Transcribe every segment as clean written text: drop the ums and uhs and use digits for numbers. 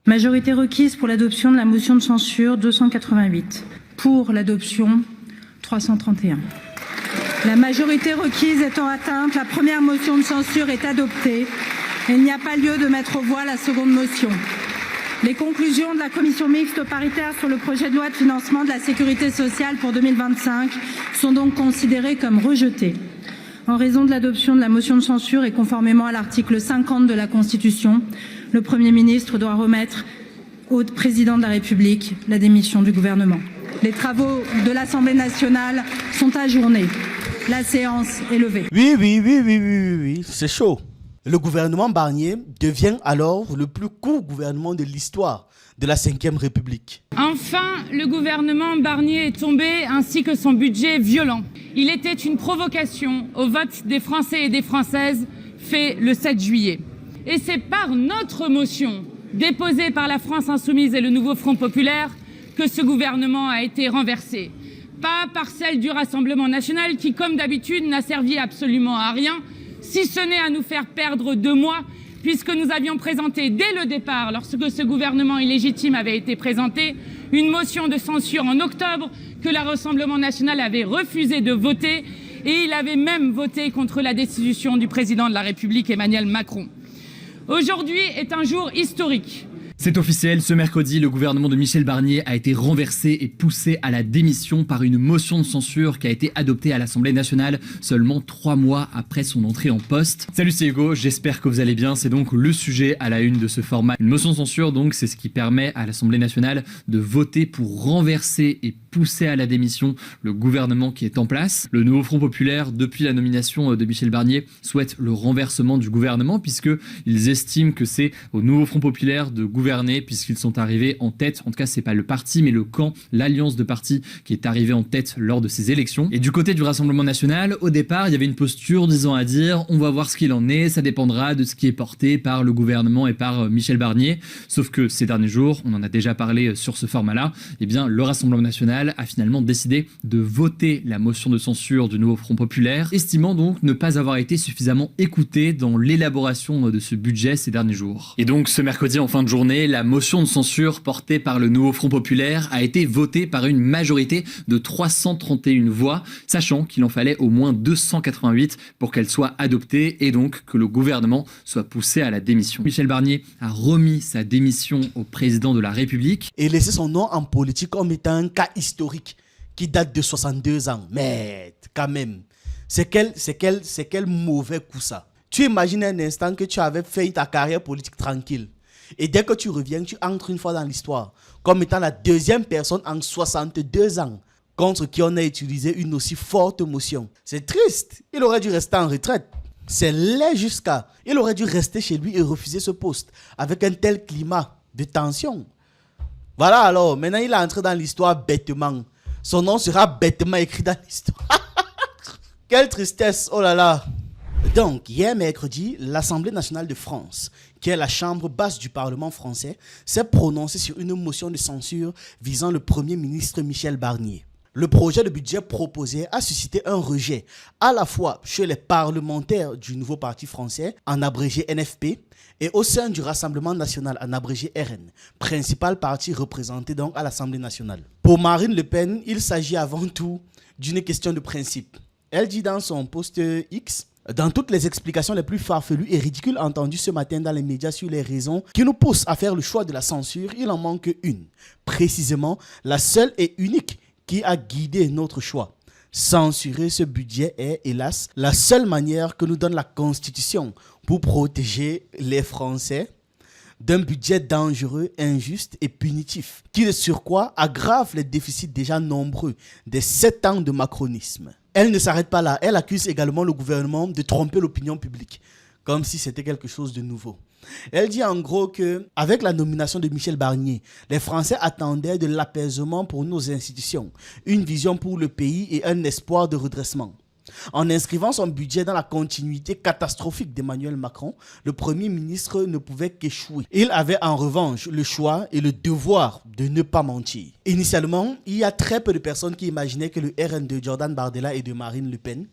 Majorité requise pour l'adoption de la motion de censure 288. Pour l'adoption 331. La majorité requise étant atteinte, la première motion de censure est adoptée. Il n'y a pas lieu de mettre aux voix la seconde motion. Les conclusions de la commission mixte paritaire sur le projet de loi de financement de la sécurité sociale pour 2025 sont donc considérées comme rejetées. En raison de l'adoption de la motion de censure et conformément à l'article 50 de la Constitution, le Premier ministre doit remettre au président de la République la démission du gouvernement. Les travaux de l'Assemblée nationale sont ajournés. La séance est levée. Oui, c'est chaud. Le gouvernement Barnier devient alors le plus court gouvernement de l'histoire de la Ve République. Enfin, le gouvernement Barnier est tombé, ainsi que son budget violent. Il était une provocation au vote des Français et des Françaises fait le 7 juillet. Et c'est par notre motion, déposée par la France Insoumise et le Nouveau Front Populaire, que ce gouvernement a été renversé. Pas par celle du Rassemblement national qui, comme d'habitude, n'a servi absolument à rien, si ce n'est à nous faire perdre 2 mois, puisque nous avions présenté dès le départ, lorsque ce gouvernement illégitime avait été présenté, une motion de censure en octobre que le Rassemblement national avait refusé de voter, et il avait même voté contre la destitution du président de la République, Emmanuel Macron. Aujourd'hui est un jour historique. C'est officiel, ce mercredi, le gouvernement de Michel Barnier a été renversé et poussé à la démission par une motion de censure qui a été adoptée à l'Assemblée nationale seulement 3 mois après son entrée en poste. Salut, c'est Hugo, j'espère que vous allez bien. C'est donc le sujet à la une de ce format. Une motion de censure, donc, c'est ce qui permet à l'Assemblée nationale de voter pour renverser et pousser à la démission le gouvernement qui est en place. Le Nouveau Front Populaire, depuis la nomination de Michel Barnier, souhaite le renversement du gouvernement puisqu'ils estiment que c'est au Nouveau Front Populaire de gouverner puisqu'ils sont arrivés en tête, en tout cas c'est pas le parti mais le camp, l'alliance de partis qui est arrivé en tête lors de ces élections. Et du côté du Rassemblement national, au départ il y avait une posture disant à dire on va voir ce qu'il en est, ça dépendra de ce qui est porté par le gouvernement et par Michel Barnier, sauf que ces derniers jours, on en a déjà parlé sur ce format-là, et bien le Rassemblement national a finalement décidé de voter la motion de censure du Nouveau Front Populaire, estimant donc ne pas avoir été suffisamment écouté dans l'élaboration de ce budget ces derniers jours. Et donc ce mercredi en fin de journée, la motion de censure portée par le Nouveau Front Populaire a été votée par une majorité de 331 voix, sachant qu'il en fallait au moins 288 pour qu'elle soit adoptée et donc que le gouvernement soit poussé à la démission. Michel Barnier a remis sa démission au président de la République. Et laissé son nom en politique comme étant un cas historique qui date de 62 ans. Mais quand même, c'est quel mauvais coup ça. Tu imagines un instant que tu avais fait ta carrière politique tranquille. Et dès que tu reviens, tu entres une fois dans l'histoire comme étant la deuxième personne en 62 ans contre qui on a utilisé une aussi forte motion. C'est triste. Il aurait dû rester en retraite. C'est laid jusqu'à... Il aurait dû rester chez lui et refuser ce poste avec un tel climat de tension. Voilà alors, maintenant il est entré dans l'histoire bêtement. Son nom sera bêtement écrit dans l'histoire. Quelle tristesse, oh là là. Donc, hier mercredi, l'Assemblée nationale de France, qui est la chambre basse du Parlement français, s'est prononcée sur une motion de censure visant le Premier ministre Michel Barnier. Le projet de budget proposé a suscité un rejet à la fois chez les parlementaires du nouveau parti français, en abrégé NFP, et au sein du Rassemblement national, en abrégé RN, principal parti représenté donc à l'Assemblée nationale. Pour Marine Le Pen, il s'agit avant tout d'une question de principe. Elle dit dans son post X: dans toutes les explications les plus farfelues et ridicules entendues ce matin dans les médias sur les raisons qui nous poussent à faire le choix de la censure, il en manque une. Précisément, la seule et unique qui a guidé notre choix. Censurer ce budget est, hélas, la seule manière que nous donne la Constitution pour protéger les Français d'un budget dangereux, injuste et punitif, qui de surcroît aggrave les déficits déjà nombreux des 7 ans de macronisme. Elle ne s'arrête pas là, elle accuse également le gouvernement de tromper l'opinion publique, comme si c'était quelque chose de nouveau. Elle dit en gros qu'avec la nomination de Michel Barnier, les Français attendaient de l'apaisement pour nos institutions, une vision pour le pays et un espoir de redressement. En inscrivant son budget dans la continuité catastrophique d'Emmanuel Macron, le Premier ministre ne pouvait qu'échouer. Il avait en revanche le choix et le devoir de ne pas mentir. Initialement, il y a très peu de personnes qui imaginaient que le RN de Jordan Bardella et de Marine Le Pen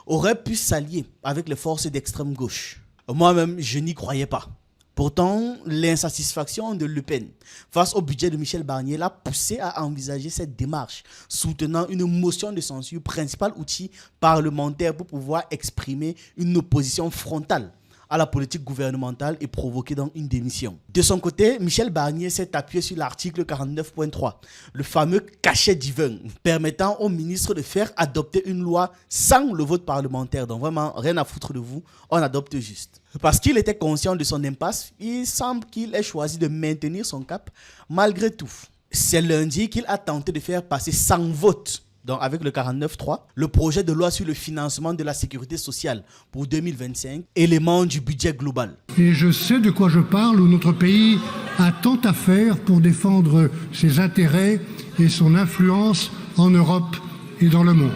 aurait pu s'allier avec les forces d'extrême gauche. Moi-même, je n'y croyais pas. Pourtant, l'insatisfaction de Le Pen face au budget de Michel Barnier l'a poussé à envisager cette démarche, soutenant une motion de censure, principal outil parlementaire pour pouvoir exprimer une opposition frontale à la politique gouvernementale et provoquer donc une démission. De son côté, Michel Barnier s'est appuyé sur l'article 49.3, le fameux cachet divin, permettant au ministre de faire adopter une loi sans le vote parlementaire. Donc vraiment, rien à foutre de vous, on adopte juste. Parce qu'il était conscient de son impasse, il semble qu'il ait choisi de maintenir son cap malgré tout. C'est lundi qu'il a tenté de faire passer sans vote, donc avec le 49.3, le projet de loi sur le financement de la sécurité sociale pour 2025, élément du budget global. Et je sais de quoi je parle, où notre pays a tant à faire pour défendre ses intérêts et son influence en Europe et dans le monde.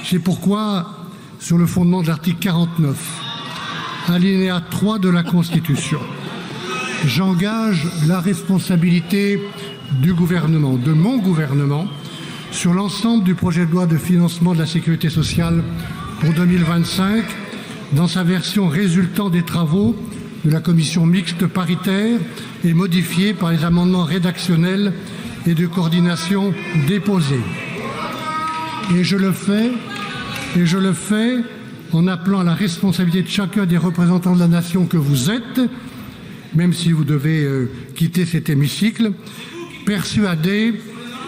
C'est pourquoi, sur le fondement de l'article 49, alinéa 3 de la Constitution, j'engage la responsabilité du gouvernement, de mon gouvernement, sur l'ensemble du projet de loi de financement de la sécurité sociale pour 2025, dans sa version résultant des travaux de la commission mixte paritaire et modifiée par les amendements rédactionnels et de coordination déposés. Et je le fais en appelant à la responsabilité de chacun des représentants de la nation que vous êtes, même si vous devez quitter cet hémicycle, persuadé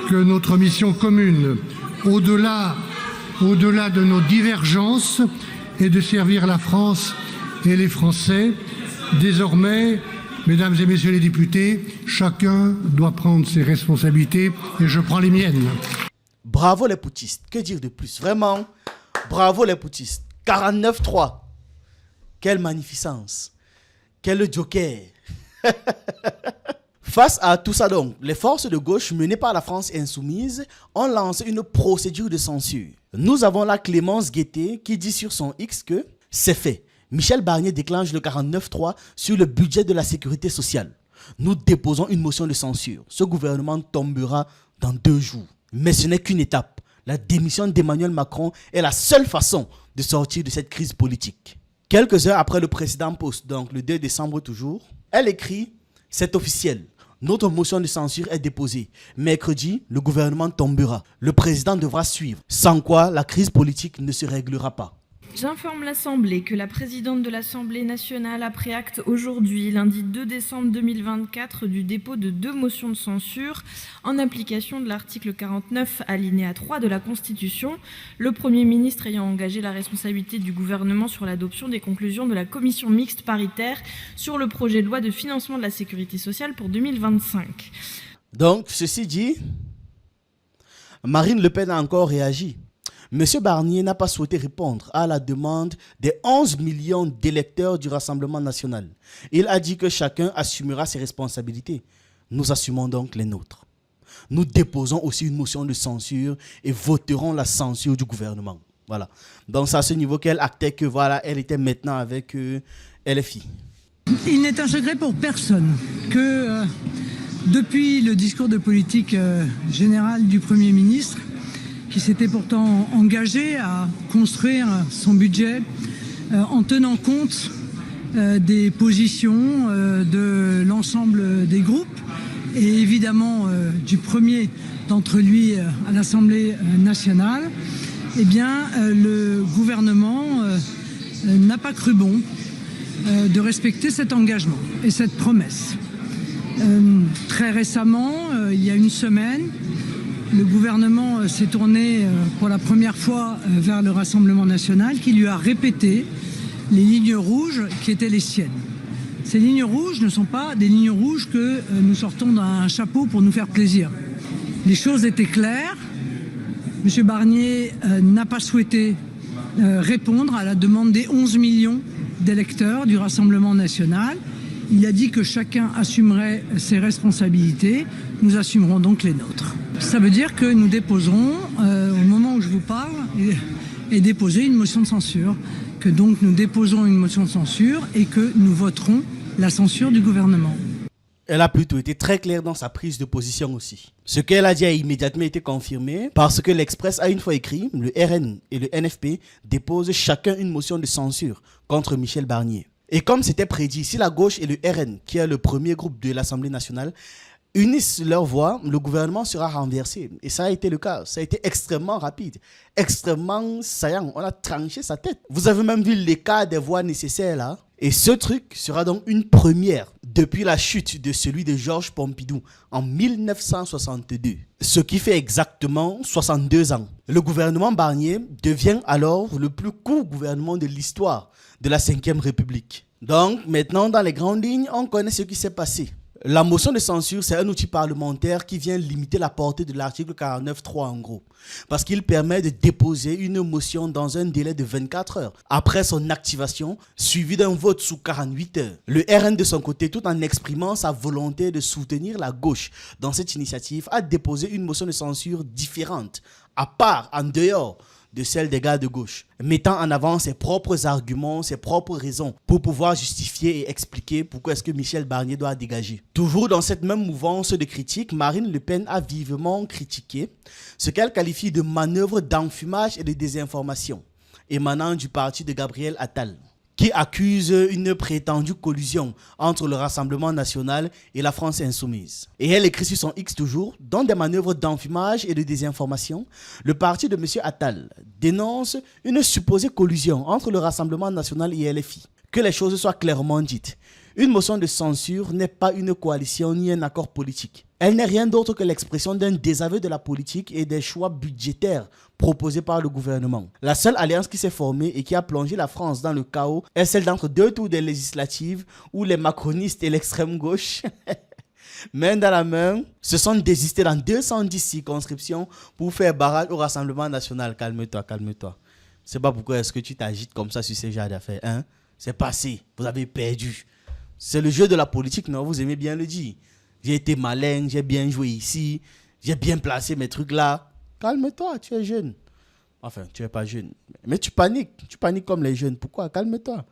que notre mission commune, au-delà de nos divergences, est de servir la France et les Français. Désormais, mesdames et messieurs les députés, chacun doit prendre ses responsabilités et je prends les miennes. Bravo les poutistes, que dire de plus? Vraiment, bravo les poutistes. 49.3, quelle magnificence, quel joker. Face à tout ça donc, les forces de gauche menées par la France insoumise ont lancé une procédure de censure. Nous avons là Clémence Guettet qui dit sur son X que c'est fait. Michel Barnier déclenche le 49.3 sur le budget de la sécurité sociale. Nous déposons une motion de censure. Ce gouvernement tombera dans 2 jours. Mais ce n'est qu'une étape. La démission d'Emmanuel Macron est la seule façon de sortir de cette crise politique. Quelques heures après le précédent post, donc le 2 décembre toujours, elle écrit « C'est officiel. Notre motion de censure est déposée. Mercredi, le gouvernement tombera. Le président devra suivre. Sans quoi, la crise politique ne se réglera pas. » J'informe l'Assemblée que la présidente de l'Assemblée nationale a pris acte aujourd'hui, lundi 2 décembre 2024, du dépôt de 2 motions de censure en application de l'article 49, alinéa 3 de la Constitution, le Premier ministre ayant engagé la responsabilité du gouvernement sur l'adoption des conclusions de la commission mixte paritaire sur le projet de loi de financement de la sécurité sociale pour 2025. Donc, ceci dit, Marine Le Pen a encore réagi. Monsieur Barnier n'a pas souhaité répondre à la demande des 11 millions d'électeurs du Rassemblement national. Il a dit que chacun assumera ses responsabilités. Nous assumons donc les nôtres. Nous déposons aussi une motion de censure et voterons la censure du gouvernement. Voilà. Donc c'est à ce niveau qu'elle actait que voilà, elle était maintenant avec LFI. Il n'est un secret pour personne que depuis le discours de politique générale du Premier ministre, qui s'était pourtant engagé à construire son budget en tenant compte des positions de l'ensemble des groupes et évidemment du premier d'entre lui à l'Assemblée nationale, eh bien le gouvernement n'a pas cru bon de respecter cet engagement et cette promesse. Très récemment, il y a une semaine, le gouvernement s'est tourné pour la première fois vers le Rassemblement national qui lui a répété les lignes rouges qui étaient les siennes. Ces lignes rouges ne sont pas des lignes rouges que nous sortons d'un chapeau pour nous faire plaisir. Les choses étaient claires. M. Barnier n'a pas souhaité répondre à la demande des 11 millions d'électeurs du Rassemblement national. Il a dit que chacun assumerait ses responsabilités. Nous assumerons donc les nôtres. Ça veut dire que nous déposerons, au moment où je vous parle, et déposer une motion de censure. Que donc nous déposons une motion de censure et que nous voterons la censure du gouvernement. Elle a plutôt été très claire dans sa prise de position aussi. Ce qu'elle a dit a immédiatement été confirmé parce que l'Express a une fois écrit, le RN et le NFP déposent chacun une motion de censure contre Michel Barnier. Et comme c'était prédit, si la gauche et le RN, qui est le premier groupe de l'Assemblée nationale, unissent leur voix, le gouvernement sera renversé. Et ça a été le cas. Ça a été extrêmement rapide, extrêmement saillant. On a tranché sa tête. Vous avez même vu l'écart des voix nécessaires là. Et ce truc sera donc une première depuis la chute de celui de Georges Pompidou en 1962. Ce qui fait exactement 62 ans. Le gouvernement Barnier devient alors le plus court gouvernement de l'histoire de la Ve République. Donc maintenant, dans les grandes lignes, on connaît ce qui s'est passé. La motion de censure, c'est un outil parlementaire qui vient limiter la portée de l'article 49.3 en gros. Parce qu'il permet de déposer une motion dans un délai de 24 heures après son activation, suivi d'un vote sous 48 heures. Le RN de son côté, tout en exprimant sa volonté de soutenir la gauche dans cette initiative, a déposé une motion de censure différente, à part, en dehors de celle des gars de gauche, mettant en avant ses propres arguments, ses propres raisons pour pouvoir justifier et expliquer pourquoi est-ce que Michel Barnier doit dégager. Toujours dans cette même mouvance de critique, Marine Le Pen a vivement critiqué ce qu'elle qualifie de manœuvre d'enfumage et de désinformation émanant du parti de Gabriel Attal, qui accuse une prétendue collusion entre le Rassemblement national et la France insoumise. Et elle écrit sur son X toujours, dans des manœuvres d'enfumage et de désinformation, le parti de M. Attal dénonce une supposée collusion entre le Rassemblement national et LFI. Que les choses soient clairement dites. Une motion de censure n'est pas une coalition ni un accord politique. Elle n'est rien d'autre que l'expression d'un désaveu de la politique et des choix budgétaires proposés par le gouvernement. La seule alliance qui s'est formée et qui a plongé la France dans le chaos est celle d'entre deux tours des législatives où les macronistes et l'extrême gauche, main dans la main, se sont désistés dans 210 circonscriptions pour faire barrage au Rassemblement national. Calme-toi, calme-toi. C'est pas pourquoi est-ce que tu t'agites comme ça sur ces genres d'affaires, hein? C'est passé, vous avez perdu. C'est le jeu de la politique, non? Vous aimez bien le dire. J'ai été malin, j'ai bien joué ici, j'ai bien placé mes trucs là. Calme-toi, tu es jeune. Enfin, tu n'es pas jeune. Mais tu paniques comme les jeunes. Pourquoi? Calme-toi.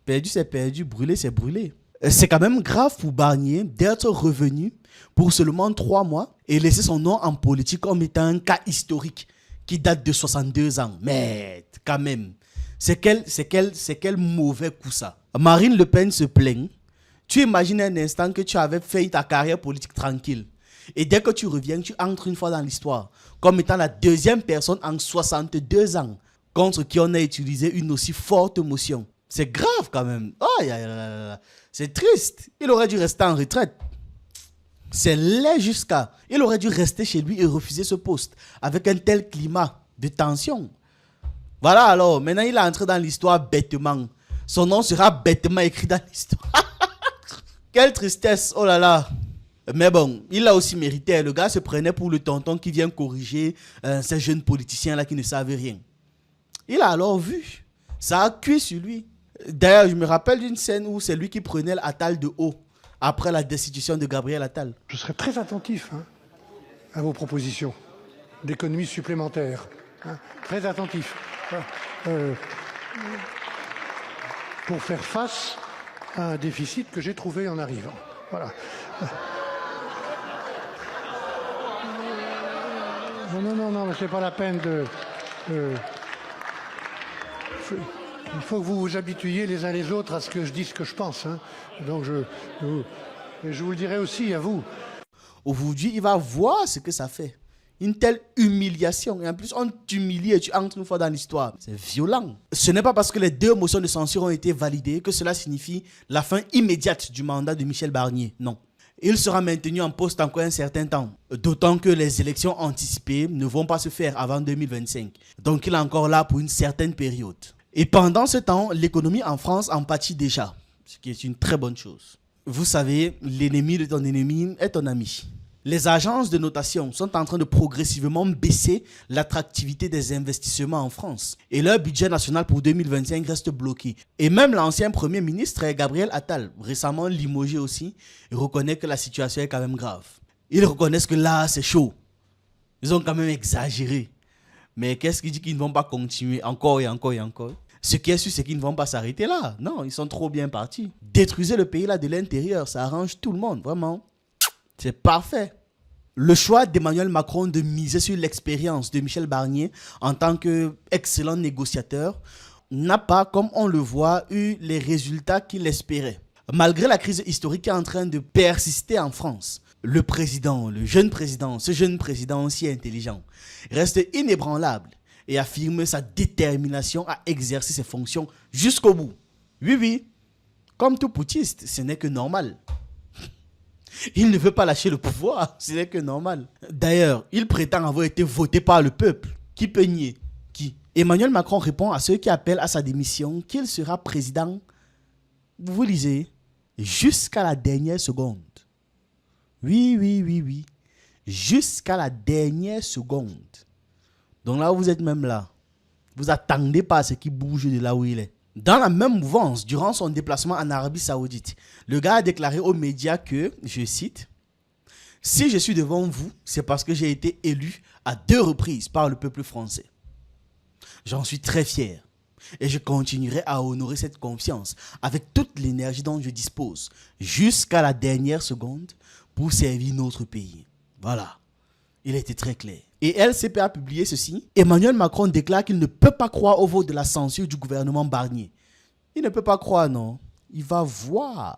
Perdu, c'est perdu. Brûlé, c'est brûlé. C'est quand même grave pour Barnier d'être revenu pour seulement 3 mois et laisser son nom en politique comme étant un cas historique qui date de 62 ans. Mais quand même, c'est quel mauvais coup ça. Marine Le Pen se plaint. Tu imagines un instant que tu avais fait ta carrière politique tranquille. Et dès que tu reviens, tu entres une fois dans l'histoire comme étant la deuxième personne en 62 ans contre qui on a utilisé une aussi forte motion. C'est grave quand même. Oh, c'est triste. Il aurait dû rester en retraite. C'est laid jusqu'à... Il aurait dû rester chez lui et refuser ce poste avec un tel climat de tension. Voilà alors, maintenant il est entré dans l'histoire bêtement. Son nom sera bêtement écrit dans l'histoire. Quelle tristesse, oh là là. Mais bon, il l'a aussi mérité. Le gars se prenait pour le tonton qui vient corriger ces jeunes politiciens-là qui ne savent rien. Il a alors vu. Ça a cuit sur lui. D'ailleurs, je me rappelle d'une scène où c'est lui qui prenait l'Attal de haut après la destitution de Gabriel Attal. Je serai très attentif à vos propositions d'économies supplémentaires. Très attentif. Pour faire face à un déficit que j'ai trouvé en arrivant. Voilà. Non, mais c'est pas la peine de... il faut que vous vous habituiez les uns les autres à ce que je dise ce que je pense. Donc je vous le dirai aussi à vous. Aujourd'hui, il va voir ce que ça fait. Une telle humiliation. Et en plus, on t'humilie et tu entres une fois dans l'histoire. C'est violent. Ce n'est pas parce que les 2 motions de censure ont été validées que cela signifie la fin immédiate du mandat de Michel Barnier. Non. Il sera maintenu en poste encore un certain temps. D'autant que les élections anticipées ne vont pas se faire avant 2025. Donc il est encore là pour une certaine période. Et pendant ce temps, l'économie en France en pâtit déjà. Ce qui est une très bonne chose. Vous savez, l'ennemi de ton ennemi est ton ami. Les agences de notation sont en train de progressivement baisser l'attractivité des investissements en France. Et leur budget national pour 2025 reste bloqué. Et même l'ancien Premier ministre, Gabriel Attal, récemment limogé aussi, reconnaît que la situation est quand même grave. Ils reconnaissent que là, c'est chaud. Ils ont quand même exagéré. Mais qu'est-ce qui dit qu'ils ne vont pas continuer encore et encore et encore? Ce qui est sûr, c'est qu'ils ne vont pas s'arrêter là. Non, ils sont trop bien partis. Détruisez le pays là de l'intérieur, ça arrange tout le monde, vraiment. C'est parfait. Le choix d'Emmanuel Macron de miser sur l'expérience de Michel Barnier en tant qu'excellent négociateur n'a pas, comme on le voit, eu les résultats qu'il espérait. Malgré la crise historique qui est en train de persister en France, le président, ce jeune président si intelligent, reste inébranlable et affirme sa détermination à exercer ses fonctions jusqu'au bout. Oui, comme tout putschiste, ce n'est que normal. Il ne veut pas lâcher le pouvoir, ce n'est que normal. D'ailleurs, il prétend avoir été voté par le peuple. Qui peut nier? Qui? Emmanuel Macron répond à ceux qui appellent à sa démission qu'il sera président, vous lisez, jusqu'à la dernière seconde. Oui. Jusqu'à la dernière seconde. Donc là, vous êtes même là. Vous attendez pas à ce qui bouge de là où il est. Dans la même mouvance, durant son déplacement en Arabie Saoudite, le gars a déclaré aux médias que, je cite, « Si je suis devant vous, c'est parce que j'ai été élu à 2 reprises par le peuple français. J'en suis très fier et je continuerai à honorer cette confiance avec toute l'énergie dont je dispose jusqu'à la dernière seconde pour servir notre pays. » Voilà, il a été très clair. Et LCP a publié ceci. Emmanuel Macron déclare qu'il ne peut pas croire au vote de la censure du gouvernement Barnier. Il ne peut pas croire, non. Il va voir.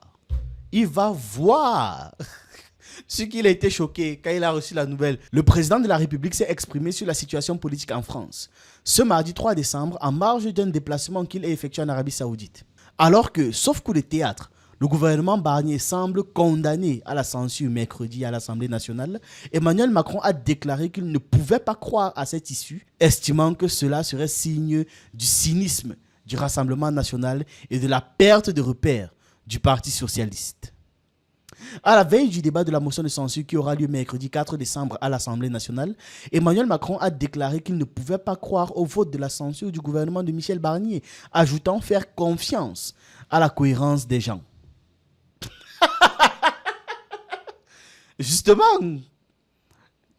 Ce qu'il a été choqué quand il a reçu la nouvelle. Le président de la République s'est exprimé sur la situation politique en France ce mardi 3 décembre en marge d'un déplacement qu'il a effectué en Arabie Saoudite. Alors que, sauf coup de théâtre, le gouvernement Barnier semble condamné à la censure mercredi à l'Assemblée nationale, Emmanuel Macron a déclaré qu'il ne pouvait pas croire à cette issue, estimant que cela serait signe du cynisme du Rassemblement national et de la perte de repères du Parti socialiste. À la veille du débat de la motion de censure qui aura lieu mercredi 4 décembre à l'Assemblée nationale, Emmanuel Macron a déclaré qu'il ne pouvait pas croire au vote de la censure du gouvernement de Michel Barnier, ajoutant faire confiance à la cohérence des gens. Justement,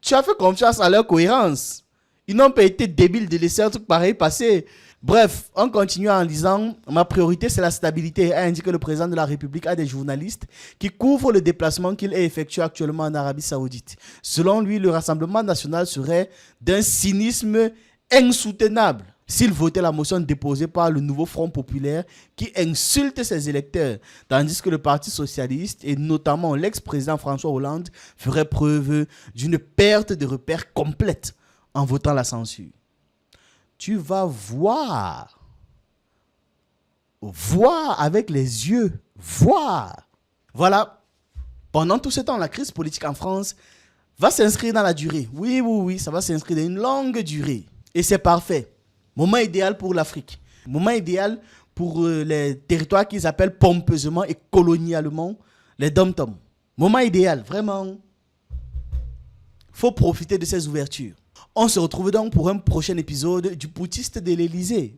tu as fait confiance à leur cohérence. Ils n'ont pas été débiles de laisser un truc pareil passer. Bref, on continue en lisant. Ma priorité, c'est la stabilité, a indiqué le président de la République à des journalistes qui couvrent le déplacement qu'il effectue actuellement en Arabie Saoudite. Selon lui, le Rassemblement national serait d'un cynisme insoutenable s'il votait la motion déposée par le nouveau Front populaire qui insulte ses électeurs, tandis que le Parti socialiste et notamment l'ex-président François Hollande ferait preuve d'une perte de repères complète en votant la censure. Tu vas voir avec les yeux, voir. Voilà, pendant tout ce temps, la crise politique en France va s'inscrire dans la durée. Oui, ça va s'inscrire dans une longue durée. Et c'est parfait. Moment idéal pour l'Afrique. Moment idéal pour les territoires qu'ils appellent pompeusement et colonialement les dom-toms. Moment idéal, vraiment. Faut profiter de ces ouvertures. On se retrouve donc pour un prochain épisode du Putschiste de l'Élysée.